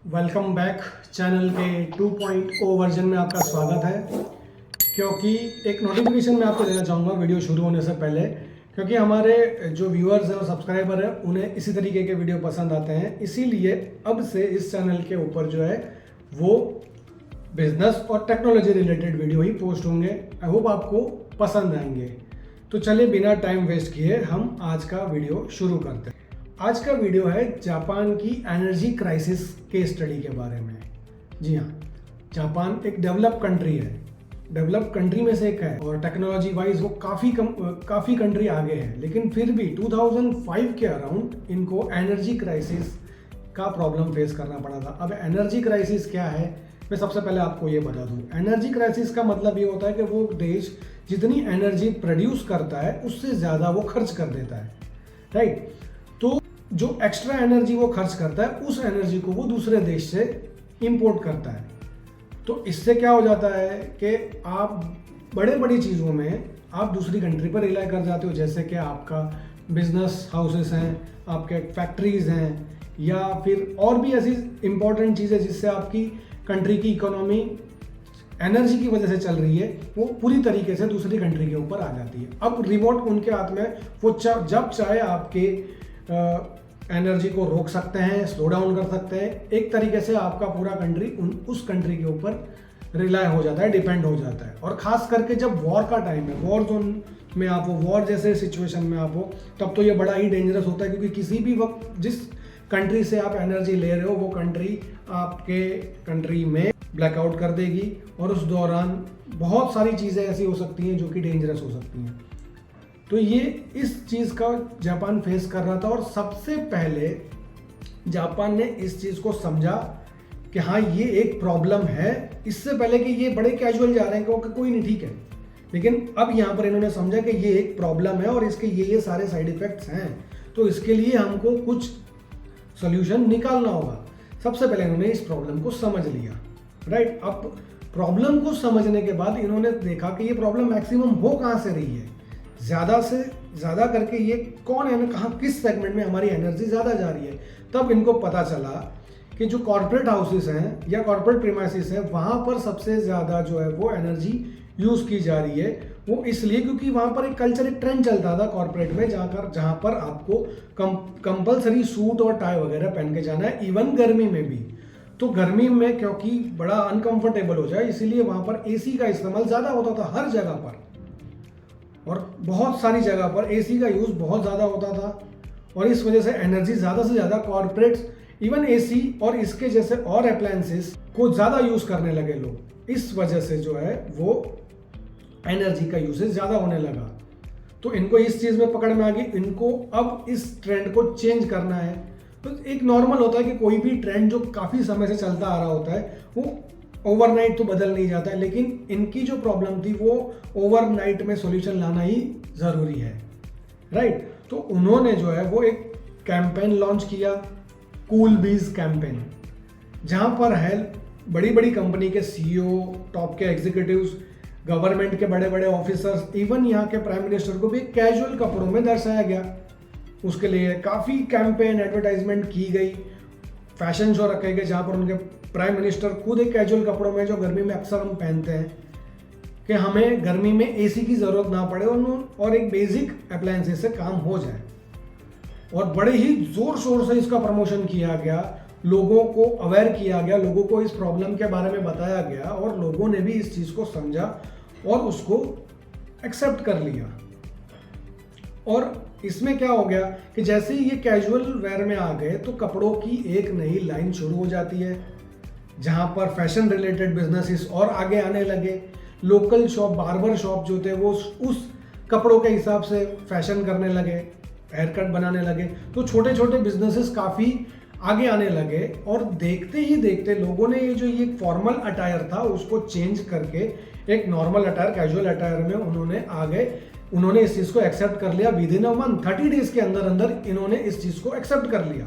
Welcome back. Channel के 2.0 version में आपका स्वागत है। क्योंकि एक नोटिफिकेशन मैं आपको देना चाहूँगा वीडियो शुरू होने से पहले, क्योंकि हमारे जो व्यूअर्स हैं और सब्सक्राइबर हैं उन्हें इसी तरीके के वीडियो पसंद आते हैं। इसीलिए अब से इस चैनल के ऊपर जो है वो बिजनेस और टेक्नोलॉजी रिलेटेड वीडियो ही पोस्ट होंगे। आई होप आपको पसंद आएंगे। तो चलिए बिना टाइम वेस्ट किए हम आज का वीडियो शुरू करते हैं। आज का वीडियो है जापान की एनर्जी क्राइसिस के स्टडी के बारे में। जी हाँ, जापान एक डेवलप कंट्री है, डेवलप कंट्री में से एक है और टेक्नोलॉजी वाइज वो काफ़ी कंट्री आगे है। लेकिन फिर भी 2005 के अराउंड इनको एनर्जी क्राइसिस का प्रॉब्लम फेस करना पड़ा था। अब एनर्जी क्राइसिस क्या है, मैं सबसे पहले आपको ये बता दूं। एनर्जी क्राइसिस का मतलब ये होता है कि वो देश जितनी एनर्जी प्रोड्यूस करता है उससे ज़्यादा वो खर्च कर देता है, राइट। तो जो एक्स्ट्रा एनर्जी वो खर्च करता है उस एनर्जी को वो दूसरे देश से इंपोर्ट करता है। तो इससे क्या हो जाता है कि आप बड़ी चीज़ों में आप दूसरी कंट्री पर रिलाई कर जाते हो, जैसे कि आपका बिजनेस हाउसेस हैं, आपके फैक्ट्रीज हैं, या फिर और भी ऐसी इंपॉर्टेंट चीज़ें जिससे आपकी कंट्री की इकोनॉमी एनर्जी की वजह से चल रही है, वो पूरी तरीके से दूसरी कंट्री के ऊपर आ जाती है। अब रिमोट उनके हाथ में, वो जब चाहे आपके एनर्जी को रोक सकते हैं, स्लो डाउन कर सकते हैं। एक तरीके से आपका पूरा कंट्री उस कंट्री के ऊपर रिलाई हो जाता है, डिपेंड हो जाता है। और ख़ास करके जब वॉर का टाइम है, वॉर जोन में आप हो, वॉर जैसे सिचुएशन में आप हो, तब तो ये बड़ा ही डेंजरस होता है। क्योंकि किसी भी वक्त जिस कंट्री से आप एनर्जी ले रहे हो वो कंट्री आपके कंट्री में ब्लैकआउट कर देगी और उस दौरान बहुत सारी चीज़ें ऐसी हो सकती हैं जो कि डेंजरस हो सकती हैं। तो ये इस चीज़ का जापान फेस कर रहा था और सबसे पहले जापान ने इस चीज़ को समझा कि हाँ ये एक प्रॉब्लम है। इससे पहले कि ये बड़े कैजुअल जा रहे हैं कि कोई नहीं ठीक है, लेकिन अब यहाँ पर इन्होंने समझा कि ये एक प्रॉब्लम है और इसके ये सारे साइड इफ़ेक्ट्स हैं। तो इसके लिए हमको कुछ सोल्यूशन निकालना होगा। सबसे पहले इन्होंने इस प्रॉब्लम को समझ लिया, राइट। अब प्रॉब्लम को समझने के बाद इन्होंने देखा कि ये प्रॉब्लम मैक्सिमम हो कहाँ से रही है, ज़्यादा से ज़्यादा करके ये कौन है, कहाँ किस सेगमेंट में हमारी एनर्जी ज़्यादा जा रही है। तब इनको पता चला कि जो कॉर्पोरेट हाउसेस हैं या कॉर्पोरेट प्रीमाइसेस हैं वहाँ पर सबसे ज़्यादा जो है वो एनर्जी यूज़ की जा रही है। वो इसलिए क्योंकि वहाँ पर एक कल्चर, एक ट्रेंड चलता था कॉर्पोरेट में, जहाँ पर आपको कंपलसरी सूट और टाई वगैरह पहन के जाना है, इवन गर्मी में भी। तो गर्मी में क्योंकि बड़ा अनकंफर्टेबल हो जाए इसीलिए वहाँ पर एसी का इस्तेमाल ज़्यादा होता था हर जगह पर, और बहुत सारी जगह पर एसी का यूज़ बहुत ज़्यादा होता था। और इस वजह से एनर्जी ज़्यादा से ज़्यादा कॉर्पोरेट्स इवन एसी और इसके जैसे और अप्लायंसेस को ज़्यादा यूज़ करने लगे लोग। इस वजह से जो है वो एनर्जी का यूसेज ज़्यादा होने लगा। तो इनको इस चीज़ में पकड़ में आ गई, इनको अब इस ट्रेंड को चेंज करना है। तो एक नॉर्मल होता है कि कोई भी ट्रेंड जो काफ़ी समय से चलता आ रहा होता है वो ओवरनाइट तो बदल नहीं जाता है, लेकिन इनकी जो प्रॉब्लम थी वो ओवरनाइट में सॉल्यूशन लाना ही ज़रूरी है, राइट। तो उन्होंने जो है वो एक कैंपेन लॉन्च किया, कूल बीज कैंपेन, जहाँ पर है बड़ी कंपनी के सीईओ, टॉप के एग्जीक्यूटिव्स, गवर्नमेंट के बड़े ऑफिसर्स, इवन यहाँ के प्राइम मिनिस्टर को भी कैजुअल कपड़ों में दर्शाया गया। उसके लिए काफ़ी कैंपेन एडवर्टाइजमेंट की गई, फैशन शो रखे गए जहाँ पर उनके प्राइम मिनिस्टर खुद एक कैजुअल कपड़ों में, जो गर्मी में अक्सर हम पहनते हैं, कि हमें गर्मी में एसी की ज़रूरत ना पड़े और एक बेसिक अप्लायंसेस से काम हो जाए। और बड़े ही ज़ोर शोर से इसका प्रमोशन किया गया, लोगों को अवेयर किया गया, लोगों को इस प्रॉब्लम के बारे में बताया गया और लोगों ने भी इस चीज़ को समझा और उसको एक्सेप्ट कर लिया। और इसमें क्या हो गया कि जैसे ही ये कैजुअल वेयर में आ गए तो कपड़ों की एक नई लाइन शुरू हो जाती है, जहाँ पर फैशन रिलेटेड बिजनेसेस और आगे आने लगे। लोकल शॉप, बार्बर शॉप जो थे वो उस कपड़ों के हिसाब से फैशन करने लगे, हेयर कट बनाने लगे। तो छोटे छोटे बिजनेसेस काफ़ी आगे आने लगे और देखते ही देखते लोगों ने ये जो ये फॉर्मल अटायर था उसको चेंज करके एक नॉर्मल अटायर, कैजुअल अटायर में उन्होंने इस चीज़ को एक्सेप्ट कर लिया। With in a month, 30 days के अंदर अंदर इन्होंने इस चीज़ को एक्सेप्ट कर लिया।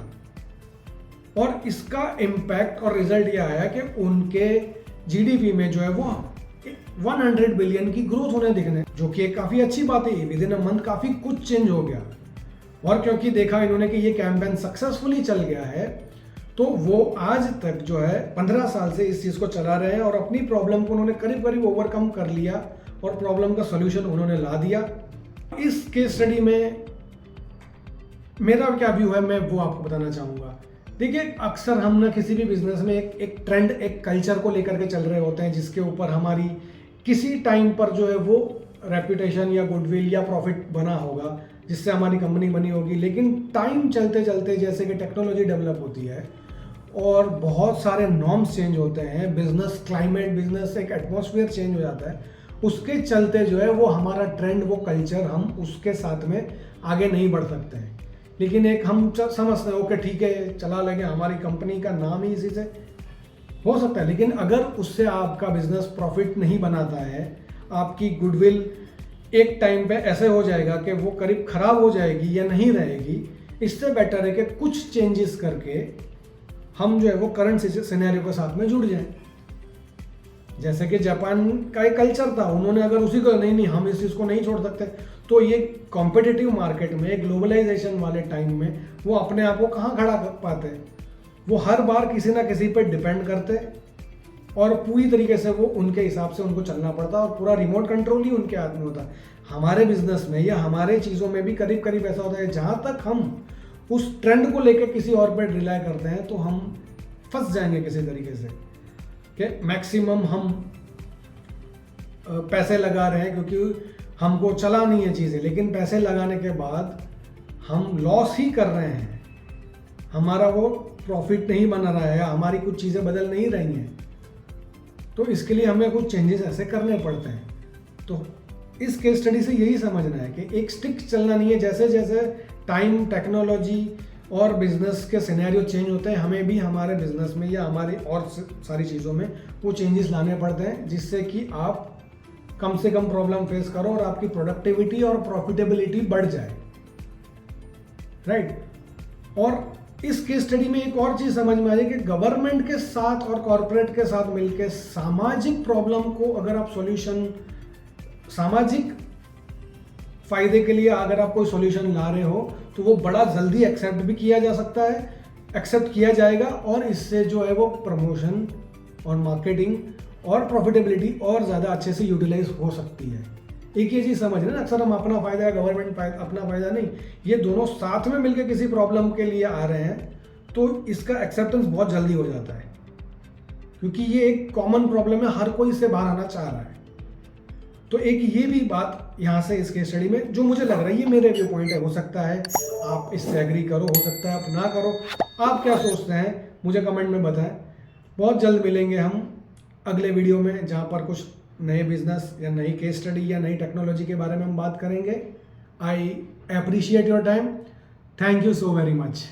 और इसका इम्पैक्ट और रिजल्ट ये आया कि उनके जीडीपी में जो है वो 100 बिलियन की ग्रोथ होने दिखने, जो कि एक काफ़ी अच्छी बात है। विद इन अ मंथ काफ़ी कुछ चेंज हो गया। और क्योंकि देखा इन्होंने कि ये कैंपेन सक्सेसफुली चल गया है तो वो आज तक जो है 15 साल से इस चीज़ को चला रहे हैं और अपनी प्रॉब्लम को उन्होंने करीब करीब ओवरकम कर लिया और प्रॉब्लम का सोल्यूशन उन्होंने ला दिया। इस केस स्टडी में मेरा क्या व्यू है मैं वो आपको बताना चाहूँगा। देखिए, अक्सर हम ना किसी भी बिजनेस में एक ट्रेंड, एक कल्चर को लेकर के चल रहे होते हैं जिसके ऊपर हमारी किसी टाइम पर जो है वो रेपुटेशन या गुडविल या प्रॉफिट बना होगा, जिससे हमारी कंपनी बनी होगी। लेकिन टाइम चलते चलते जैसे कि टेक्नोलॉजी डेवलप होती है और बहुत सारे नॉर्म्स चेंज होते हैं, बिजनेस क्लाइमेट, बिजनेस एक एटमॉस्फेयर चेंज हो जाता है, उसके चलते जो है वो हमारा ट्रेंड, वो कल्चर, हम उसके साथ में आगे नहीं बढ़ सकते हैं। लेकिन एक हम समझते हैं ओके ठीक है चला लेंगे, हमारी कंपनी का नाम ही इसी से हो सकता है। लेकिन अगर उससे आपका बिजनेस प्रॉफिट नहीं बनाता है, आपकी गुडविल एक टाइम पे ऐसे हो जाएगा कि वो करीब खराब हो जाएगी या नहीं रहेगी, इससे बेटर है कि कुछ चेंजेस करके हम जो है वो करंट सिनेरियो के साथ में जुड़ जाएं। जैसे कि जापान का एक कल्चर था, उन्होंने अगर उसी को नहीं हम इस चीज़ को नहीं छोड़ सकते, तो ये कॉम्पिटिटिव मार्केट में, ग्लोबलाइजेशन वाले टाइम में वो अपने आप को कहाँ खड़ा कर पाते हैं। वो हर बार किसी ना किसी पे डिपेंड करते और पूरी तरीके से वो उनके हिसाब से उनको चलना पड़ता और पूरा रिमोट कंट्रोल ही उनके हाथ में होता। हमारे बिजनेस में या हमारे चीज़ों में भी करीब करीब ऐसा होता है, जहाँ तक हम उस ट्रेंड को लेकर किसी और पर रिलाई करते हैं तो हम फंस जाएंगे किसी तरीके से कि मैक्सिमम हम पैसे लगा रहे हैं क्योंकि हमको चला नहीं है चीज़ें, लेकिन पैसे लगाने के बाद हम लॉस ही कर रहे हैं, हमारा वो प्रॉफिट नहीं बना रहा है, हमारी कुछ चीज़ें बदल नहीं रही हैं। तो इसके लिए हमें कुछ चेंजेस ऐसे करने पड़ते हैं। तो इस केस स्टडी से यही समझना है कि एक स्टिक चलना नहीं है, जैसे जैसे टाइम, टेक्नोलॉजी और बिजनेस के सिनेरियो चेंज होते हैं, हमें भी हमारे बिजनेस में या हमारी और सारी चीज़ों में वो चेंजेस लाने पड़ते हैं, जिससे कि आप कम से कम प्रॉब्लम फेस करो और आपकी प्रोडक्टिविटी और प्रॉफिटेबिलिटी बढ़ जाए, राइट। और इस केस स्टडी में एक और चीज़ समझ में आ जाए कि गवर्नमेंट के साथ और कॉरपोरेट के साथ मिलकर सामाजिक प्रॉब्लम को अगर आप सॉल्यूशन, सामाजिक फायदे के लिए अगर आप कोई सॉल्यूशन ला रहे हो तो वो बड़ा जल्दी एक्सेप्ट भी किया जा सकता है, एक्सेप्ट किया जाएगा और इससे जो है वो प्रमोशन और मार्केटिंग और प्रॉफिटेबिलिटी और ज़्यादा अच्छे से यूटिलाइज हो सकती है। एक ये चीज़ समझ रहे ना, अक्सर हम अपना फ़ायदा है, गवर्नमेंट अपना फ़ायदा नहीं, ये दोनों साथ में मिलकर किसी प्रॉब्लम के लिए आ रहे हैं तो इसका एक्सेप्टेंस बहुत जल्दी हो जाता है, क्योंकि ये एक कॉमन प्रॉब्लम है, हर कोई इससे बाहर आना चाह रहा है। तो एक ये भी बात यहाँ से इस केस स्टडी में जो मुझे लग रहा है, ये मेरे व्यू पॉइंट है, हो सकता है आप इससे एग्री करो, हो सकता है आप ना करो, आप क्या सोचते हैं मुझे कमेंट में बताएं। बहुत जल्द मिलेंगे हम अगले वीडियो में, जहाँ पर कुछ नए बिजनेस या नई केस स्टडी या नई टेक्नोलॉजी के बारे में हम बात करेंगे। I appreciate your time, thank you so very much.